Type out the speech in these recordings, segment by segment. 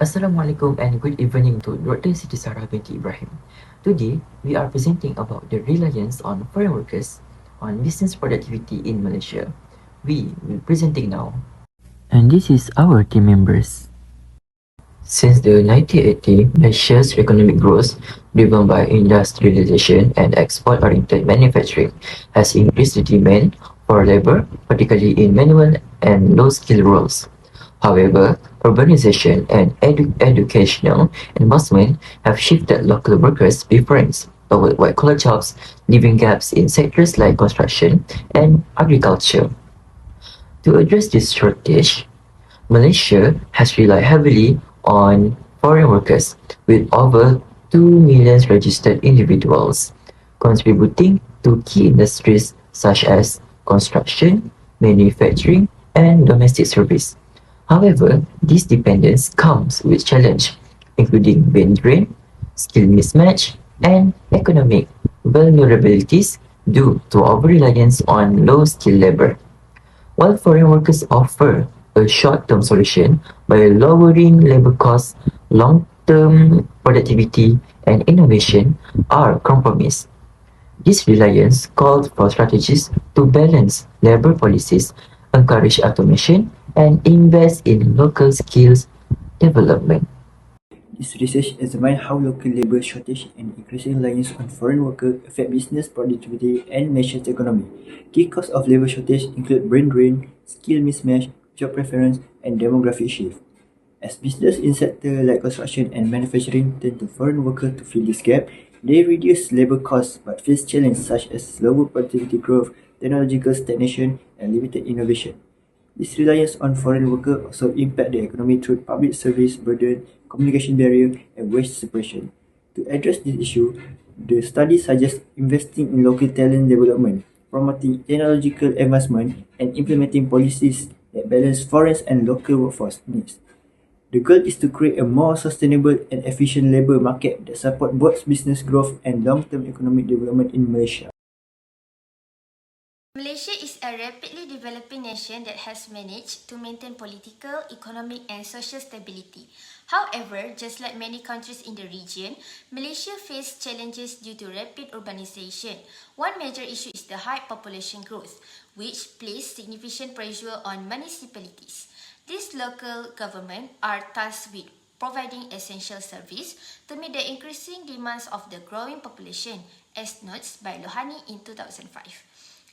Assalamualaikum and good evening to Dr. Siti Sarah binti Ibrahim. Today, we are presenting about the reliance on foreign workers on business productivity in Malaysia. We will presenting now. And this is our team members. Since the 1980, Malaysia's economic growth, driven by industrialization and export-oriented manufacturing, has increased the demand for labor, particularly in manual and low-skilled roles. However, urbanization and educational advancement have shifted local workers' preference toward white-collar jobs, leaving gaps in sectors like construction and agriculture. To address this shortage, Malaysia has relied heavily on foreign workers, with over 2 million registered individuals, contributing to key industries such as construction, manufacturing, and domestic service. However, this dependence comes with challenge, including brain drain, skill mismatch, and economic vulnerabilities due to over-reliance on low-skilled labor. While foreign workers offer a short-term solution by lowering labor costs, long-term productivity and innovation are compromised. This reliance called for strategies to balance labor policies, encourage automation, and invest in local skills development. This research examines how local labor shortage and increasing reliance on foreign workers affect business productivity and nation's economy. Key causes of labor shortage include brain drain, skill mismatch, job preference, and demographic shift. As businesses in sectors like construction and manufacturing turn to foreign workers to fill this gap, they reduce labor costs but face challenges such as lower productivity growth, technological stagnation, and limited innovation. This reliance on foreign workers also impacts the economy through public service burden, communication barrier, and wage suppression. To address this issue, the study suggests investing in local talent development, promoting technological advancement, and implementing policies that balance foreign and local workforce needs. The goal is to create a more sustainable and efficient labor market that supports both business growth and long-term economic development in Malaysia. Malaysia is a rapidly developing nation that has managed to maintain political, economic, and social stability. However, just like many countries in the region, Malaysia faces challenges due to rapid urbanization. One major issue is the high population growth, which places significant pressure on municipalities. These local governments are tasked with providing essential service to meet the increasing demands of the growing population, as noted by Lohani in 2005.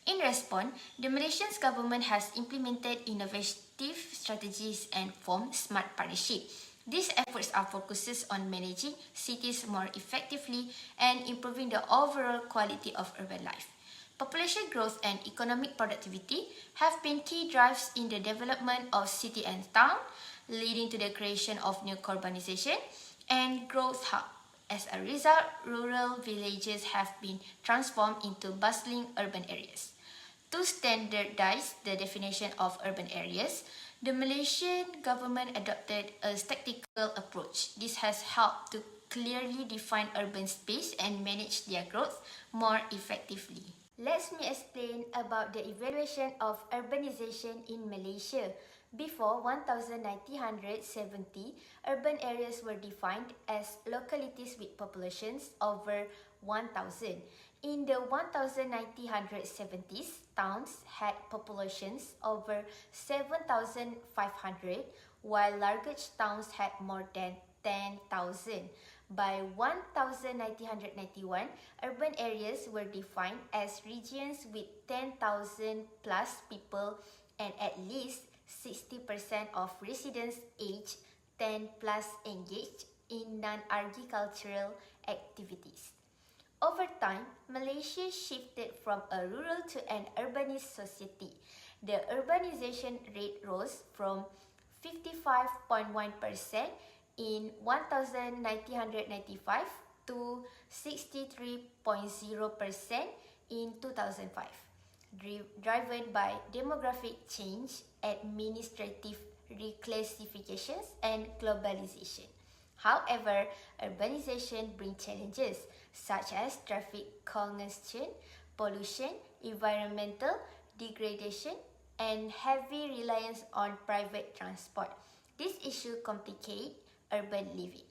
In response, the Malaysian government has implemented innovative strategies and formed smart partnerships. These efforts are focused on managing cities more effectively and improving the overall quality of urban life. Population growth and economic productivity have been key drives in the development of city and town, leading to the creation of new urbanization and growth hub. As a result, rural villages have been transformed into bustling urban areas. To standardize the definition of urban areas, the Malaysian government adopted a statistical approach. This has helped to clearly define urban space and manage their growth more effectively. Let me explain about the evaluation of urbanization in Malaysia. Before 1970, urban areas were defined as localities with populations over 1,000. In the 1970s, towns had populations over 7,500, while large towns had more than 10,000. By 1991, urban areas were defined as regions with 10,000 plus people and at least 60% of residents aged 10 plus engaged in non-agricultural activities. Over time, Malaysia shifted from a rural to an urbanist society. The urbanization rate rose from 55.1% in 1995 to 63.0% in 2005, driven by demographic change, administrative reclassifications, and globalization. However, urbanization brings challenges such as traffic congestion, pollution, environmental degradation, and heavy reliance on private transport. This issue complicate urban living.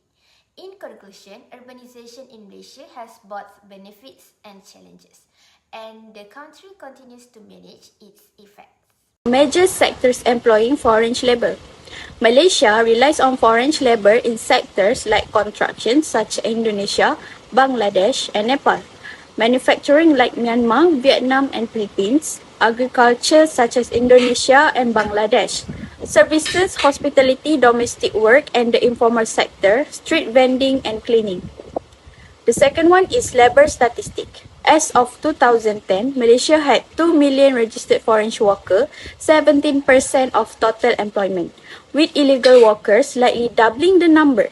In conclusion, urbanization in Malaysia has both benefits and challenges, and the country continues to manage its effects. Major sectors employing foreign labour. Malaysia relies on foreign labour in sectors like construction such as Indonesia, Bangladesh and Nepal, manufacturing like Myanmar, Vietnam and Philippines, agriculture such as Indonesia and Bangladesh, services, hospitality, domestic work and the informal sector, street vending and cleaning. The second one is labor statistic. As of 2010, Malaysia had 2 million registered foreign workers, 17% of total employment, with illegal workers slightly doubling the number.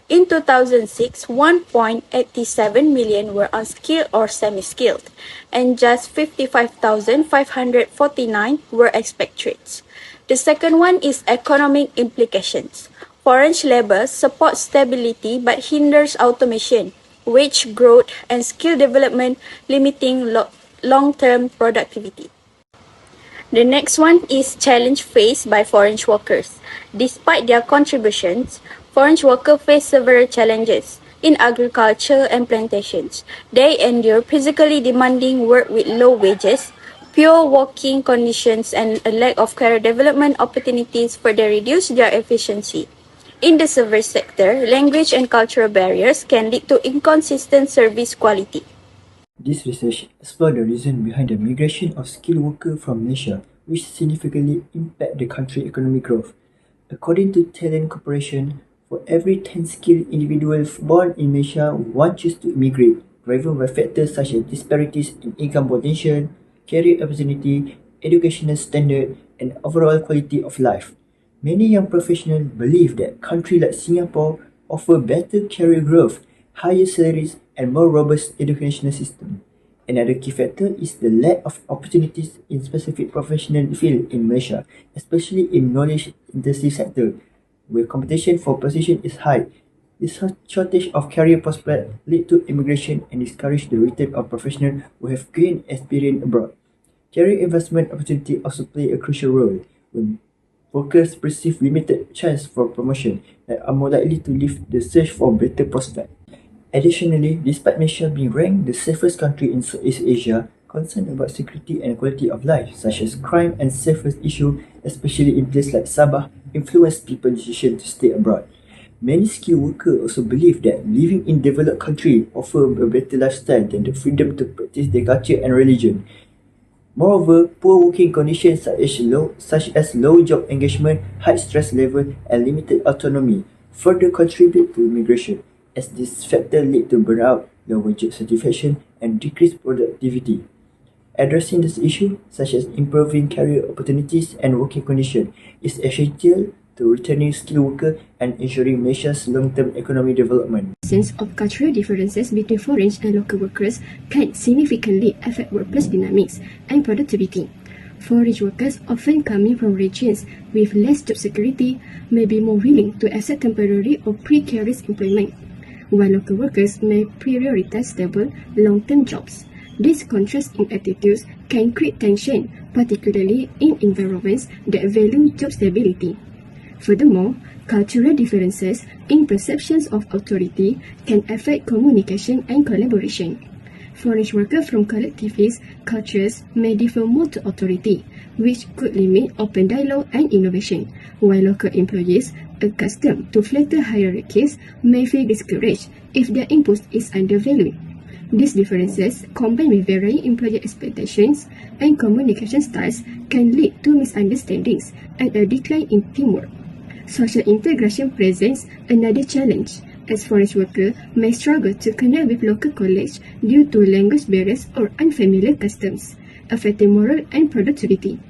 In 2006, 1.87 million were unskilled or semi-skilled, and just 55,549 were expatriates. The second one is economic implications. Foreign labour supports stability but hinders automation, wage growth, and skill development, limiting long-term productivity. The next one is challenge faced by foreign workers. Despite their contributions, foreign workers face several challenges. In agriculture and plantations, they endure physically demanding work with low wages, poor working conditions, and a lack of career development opportunities further reduce their efficiency. In the service sector, language and cultural barriers can lead to inconsistent service quality. This research explored the reason behind the migration of skilled workers from Malaysia, which significantly impact the country's economic growth. According to Talent Corporation, for every 10 skilled individuals born in Malaysia, one chooses to immigrate, driven by factors such as disparities in income potential, career opportunity, educational standard, and overall quality of life. Many young professionals believe that countries like Singapore offer better career growth, higher salaries, and more robust educational system. Another key factor is the lack of opportunities in specific professional fields in Malaysia, especially in knowledge-intensive sector, where competition for position is high. This shortage of career prospects lead to immigration and discourage the return of professionals who have gained experience abroad. Career investment opportunity also play a crucial role when workers perceive limited chance for promotion and are more likely to leave the search for better prospects. Additionally, despite Malaysia being ranked the safest country in Southeast Asia, concern about security and quality of life, such as crime and safety issues, especially in places like Sabah, influence people's decision to stay abroad. Many skilled workers also believe that living in developed countries offers a better lifestyle than the freedom to practice their culture and religion. Moreover, poor working conditions such as low job engagement, high stress level, and limited autonomy further contribute to immigration, as this factor lead to burnout, lower job satisfaction, and decreased productivity. Addressing this issue, such as improving career opportunities and working conditions, is essential to returning skilled workers and ensuring Malaysia's long-term economic development. Sense of cultural differences between foreign and local workers can significantly affect workplace dynamics and productivity. Foreign workers, often coming from regions with less job security, may be more willing to accept temporary or precarious employment, while local workers may prioritize stable, long-term jobs. This contrast in attitudes can create tension, particularly in environments that value job stability. Furthermore, cultural differences in perceptions of authority can affect communication and collaboration. Foreign workers from collectivist cultures may defer more to authority, which could limit open dialogue and innovation, while local employees accustomed to flatter hierarchies may feel discouraged if their input is undervalued. These differences, combined with varying employer expectations and communication styles, can lead to misunderstandings and a decline in teamwork. Social integration presents another challenge, as foreign workers may struggle to connect with local colleagues due to language barriers or unfamiliar customs, affecting morale and productivity.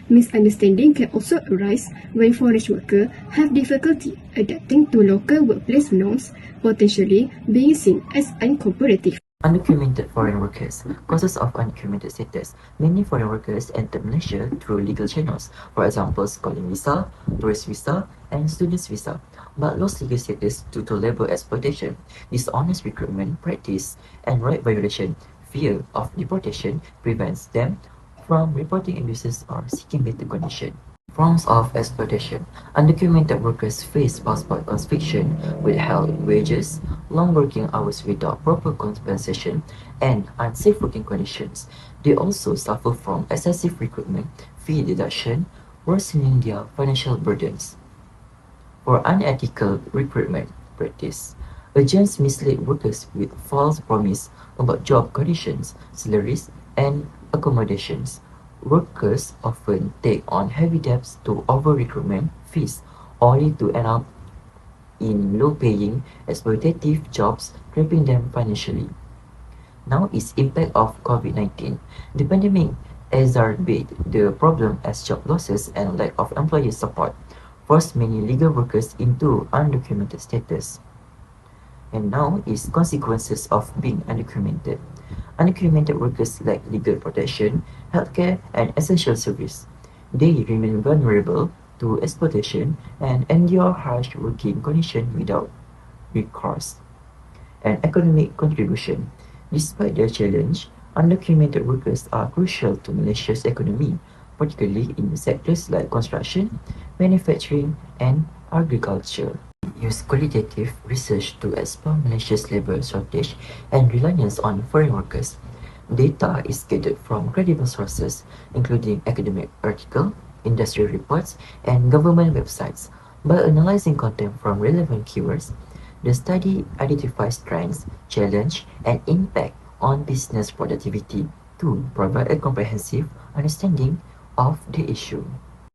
Misunderstanding can also arise when foreign workers have difficulty adapting to local workplace norms, potentially being seen as uncooperative. Undocumented foreign workers. Causes of undocumented status. Many foreign workers enter Malaysia through legal channels, for example, schooling visa, tourist visa, and students visa, but lost legal status due to labor exploitation, dishonest recruitment practice, and right violation. Fear of deportation prevents them from reporting abuses or seeking better conditions. Forms of exploitation. Undocumented workers face passport conviction, withheld wages, long working hours without proper compensation, and unsafe working conditions. They also suffer from excessive recruitment, fee deduction, worsening their financial burdens. For unethical recruitment practice, agents mislead workers with false promise about job conditions, salaries, and accommodations. Workers often take on heavy debts to over-recruitment fees, only to end up in low-paying, exploitative jobs, trapping them financially. Now is impact of COVID-19. The pandemic exacerbated the problem as job losses and lack of employer support forced many legal workers into undocumented status. And now is consequences of being undocumented. Undocumented workers lack legal protection, healthcare, and essential service. They remain vulnerable to exploitation and endure harsh working conditions without recourse and economic contribution. Despite their challenge, undocumented workers are crucial to Malaysia's economy, particularly in sectors like construction, manufacturing, and agriculture. Use qualitative research to explore Malaysia's labor shortage and reliance on foreign workers. Data is gathered from credible sources, including academic articles, industry reports, and government websites. By analyzing content from relevant keywords, the study identifies trends, challenge, and impact on business productivity to provide a comprehensive understanding of the issue.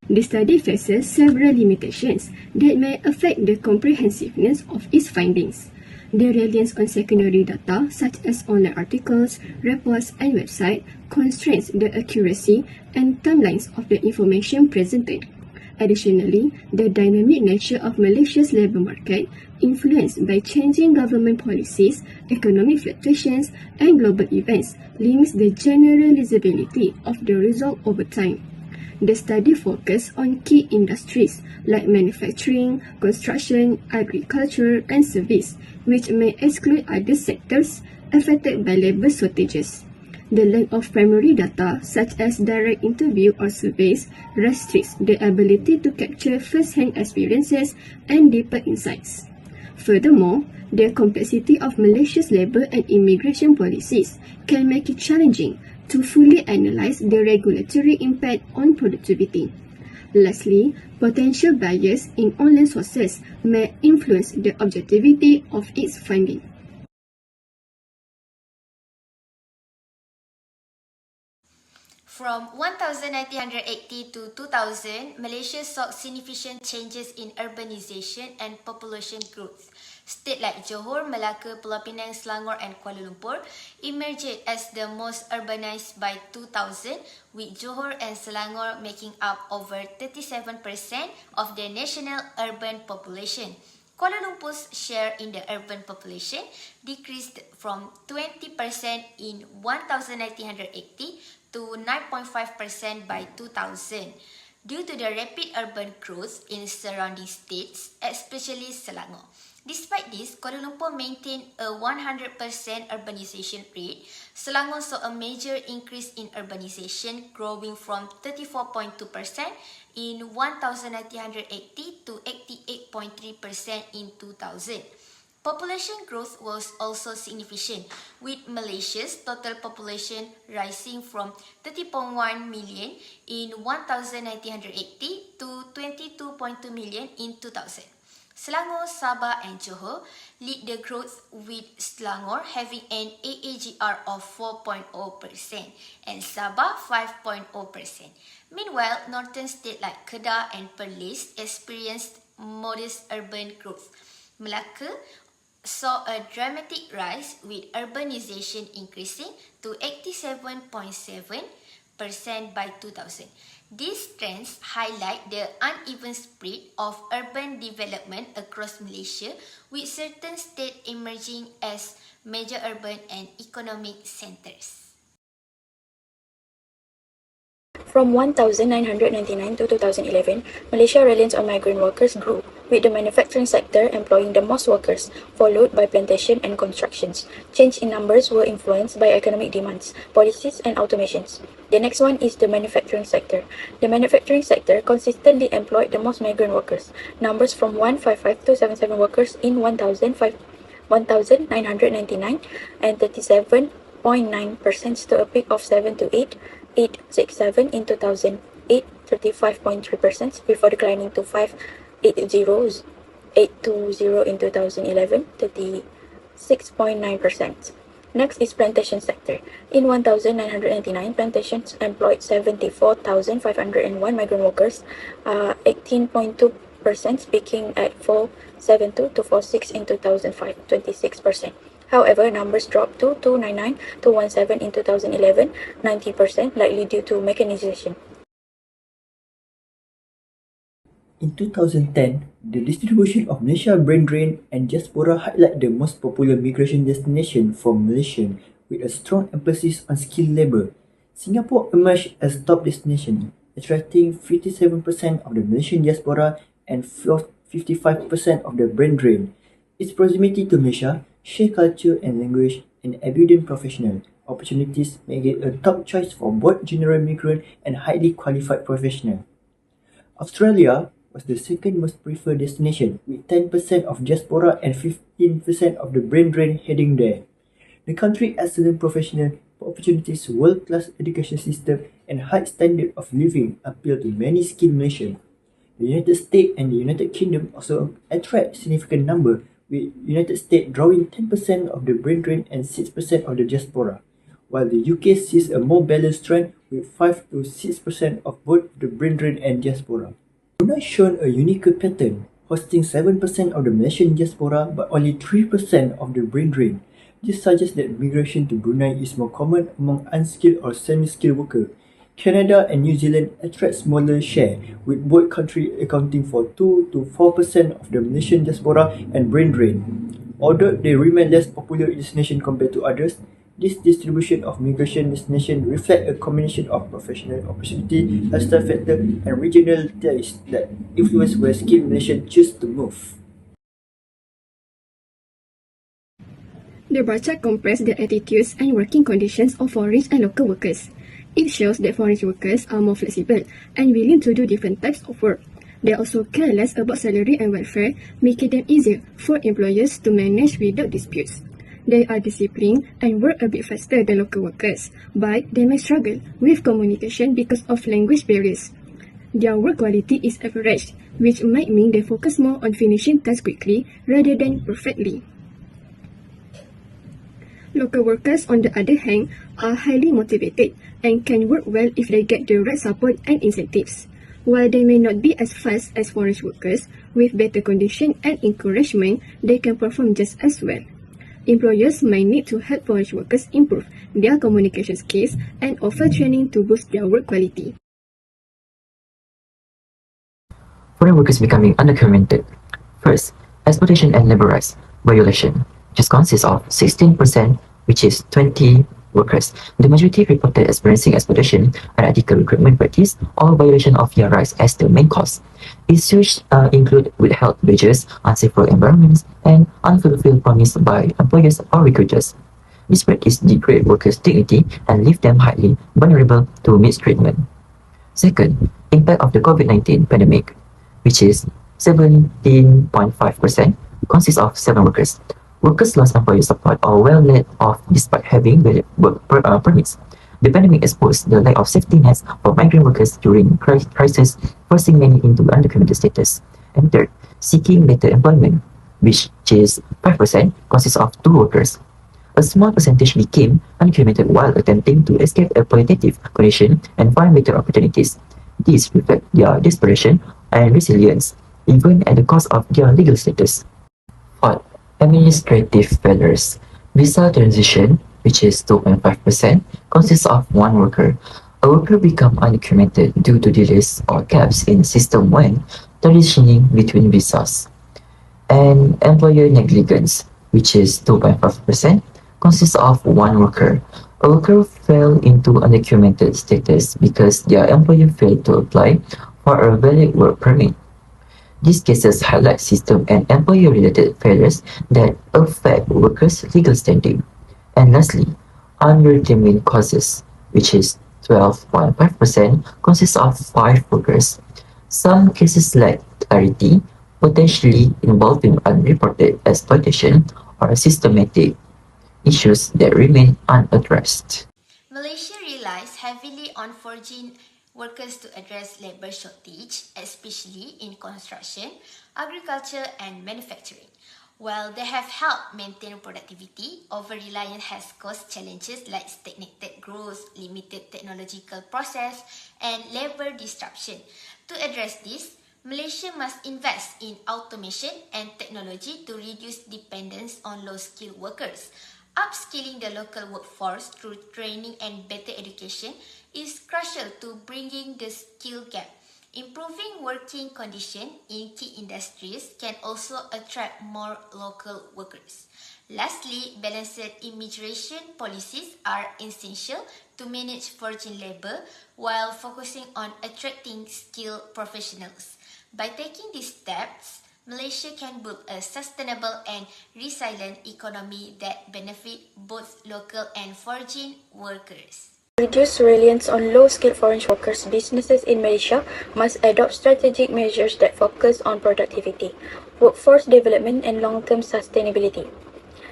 The study faces several limitations that may affect the comprehensiveness of its findings. The reliance on secondary data, such as online articles, reports, and websites, constrains the accuracy and timelines of the information presented. Additionally, the dynamic nature of Malaysia's labour market, influenced by changing government policies, economic fluctuations, and global events, limits the generalizability of the result over time. The study focused on key industries like manufacturing, construction, agriculture, and service, which may exclude other sectors affected by labour shortages. The lack of primary data, such as direct interview or surveys, restricts the ability to capture first-hand experiences and deeper insights. Furthermore, the complexity of Malaysia's labour and immigration policies can make it challenging to fully analyse the regulatory impact on productivity. Lastly, potential bias in online sources may influence the objectivity of its finding. From 1980 to 2000, Malaysia saw significant changes in urbanization and population growth. States like Johor, Melaka, Pulau Pinang, Selangor and Kuala Lumpur emerged as the most urbanized by 2000, with Johor and Selangor making up over 37% of the national urban population. Kuala Lumpur's share in the urban population decreased from 20% in 1980 to 9.5% by 2000 due to the rapid urban growth in surrounding states, especially Selangor. Despite this, Kuala Lumpur maintained a 100% urbanization rate. Selangor saw a major increase in urbanization, growing from 34.2% in 1980 to 88.3% in 2000. Population growth was also significant, with Malaysia's total population rising from 30.1 million in 1980 to 22.2 million in 2000. Selangor, Sabah and Johor lead the growth, with Selangor having an AAGR of 4.0% and Sabah 5.0%. Meanwhile, northern states like Kedah and Perlis experienced modest urban growth. Melaka saw a dramatic rise, with urbanization increasing to 87.7% by 2000. These trends highlight the uneven spread of urban development across Malaysia, with certain states emerging as major urban and economic centres. From 1999 to 2011, Malaysia's reliance on migrant workers grew, with the manufacturing sector employing the most workers, followed by plantation and constructions. Change in numbers were influenced by economic demands, policies, and automations. The next one is the manufacturing sector. The manufacturing sector consistently employed the most migrant workers. Numbers from 155,277 workers in 1,999 and 37.9% to a peak of 728,867 in 2008, 35.3% before declining to 580,820 in 2011, 36.9%. Next is plantation sector. In 1999, plantations employed 74,501 migrant workers, 18.2%, peaking at 472 to 46 in 2005, 26%. However, numbers dropped to 299 to 17 in 2011, 19%, likely due to mechanization. In 2010, the distribution of Malaysia brain drain and diaspora highlight the most popular migration destination for Malaysians with a strong emphasis on skilled labour. Singapore emerged as top destination, attracting 57% of the Malaysian diaspora and 55% of the brain drain. Its proximity to Malaysia, shared culture and language, and abundant professional opportunities make it a top choice for both general migrant and highly qualified professionals. Australia was the second most preferred destination, with 10% of diaspora and 15% of the brain drain heading there. The country's excellent professional opportunities, world-class education system, and high standard of living appeal to many skilled Malaysians. The United States and the United Kingdom also attract significant number, with United States drawing 10% of the brain drain and 6% of the diaspora, while the UK sees a more balanced trend with 5 to 6% of both the brain drain and diaspora. Brunei shown a unique pattern, hosting 7% of the Malaysian diaspora but only 3% of the brain drain. This suggests that migration to Brunei is more common among unskilled or semi-skilled workers. Canada and New Zealand attract smaller share, with both countries accounting for 2 to 4% of the Malaysian diaspora and brain drain. Although they remain less popular destination compared to others, this distribution of migration destinations reflect a combination of professional opportunity, lifestyle factor, and regional taste that influence where skilled Malaysians choose to move. The bar chart compares the attitudes and working conditions of foreign and local workers. It shows that foreign workers are more flexible and willing to do different types of work. They also care less about salary and welfare, making them easier for employers to manage without disputes. They are disciplined and work a bit faster than local workers, but they may struggle with communication because of language barriers. Their work quality is average, which might mean they focus more on finishing tasks quickly rather than perfectly. Local workers, on the other hand, are highly motivated and can work well if they get the right support and incentives. While they may not be as fast as foreign workers, with better conditions and encouragement, they can perform just as well. Employers might need to help foreign workers improve their communication skills and offer training to boost their work quality. Foreign workers becoming undocumented. First, exploitation and labor rights violation, which consists of 16%, which is 20 workers. The majority reported experiencing exploitation, unethical recruitment practice, or violation of their rights as the main cause. Issues include withheld wages, unsafe work environments, and unfulfilled promise by employers or recruiters. This practice degrades workers' dignity and leaves them highly vulnerable to mistreatment. Second, impact of the COVID-19 pandemic, which is 17.5%, consists of 7 workers. Workers lost employer support or were laid off despite having valid work permits. The pandemic exposed the lack of safety nets for migrant workers during crisis, forcing many into undocumented status. And third, seeking better employment, which is 5%, consists of 2 workers. A small percentage became undocumented while attempting to escape exploitative conditions and find better opportunities. These reflect their desperation and resilience, even at the cost of their legal status. Fourth, administrative failures. Visa transition, which is 2.5%, consists of 1 worker. A worker becomes undocumented due to delays or gaps in the system when transitioning between visas. And employer negligence, which is 2.5%, consists of 1 worker. A worker fell into undocumented status because their employer failed to apply for a valid work permit. These cases highlight system and employer-related failures that affect workers' legal standing. And lastly, undetermined causes, which is 12.5%, consists of 5 workers. Some cases lack clarity, potentially involving unreported exploitation or systematic issues that remain unaddressed. Malaysia relies heavily on foreign workers to address labour shortage, especially in construction, agriculture and manufacturing. While they have helped maintain productivity, over-reliance has caused challenges like stagnated growth, limited technological process, and labour disruption. To address this, Malaysia must invest in automation and technology to reduce dependence on low-skilled workers. Upskilling the local workforce through training and better education is crucial to bridging the skill gap. Improving working conditions in key industries can also attract more local workers. Lastly, balanced immigration policies are essential to manage foreign labour while focusing on attracting skilled professionals. By taking these steps, Malaysia can build a sustainable and resilient economy that benefit both local and foreign workers. To reduce reliance on low-skilled foreign workers, businesses in Malaysia must adopt strategic measures that focus on productivity, workforce development, and long-term sustainability.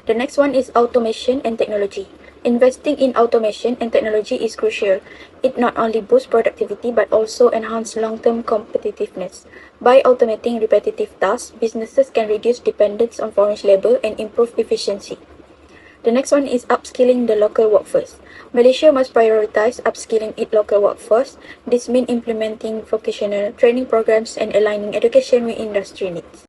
The next one is automation and technology. Investing in automation and technology is crucial. It not only boosts productivity but also enhances long-term competitiveness. By automating repetitive tasks, businesses can reduce dependence on foreign labor and improve efficiency. The next one is upskilling the local workforce. Malaysia must prioritize upskilling its local workforce. This means implementing vocational training programs and aligning education with industry needs.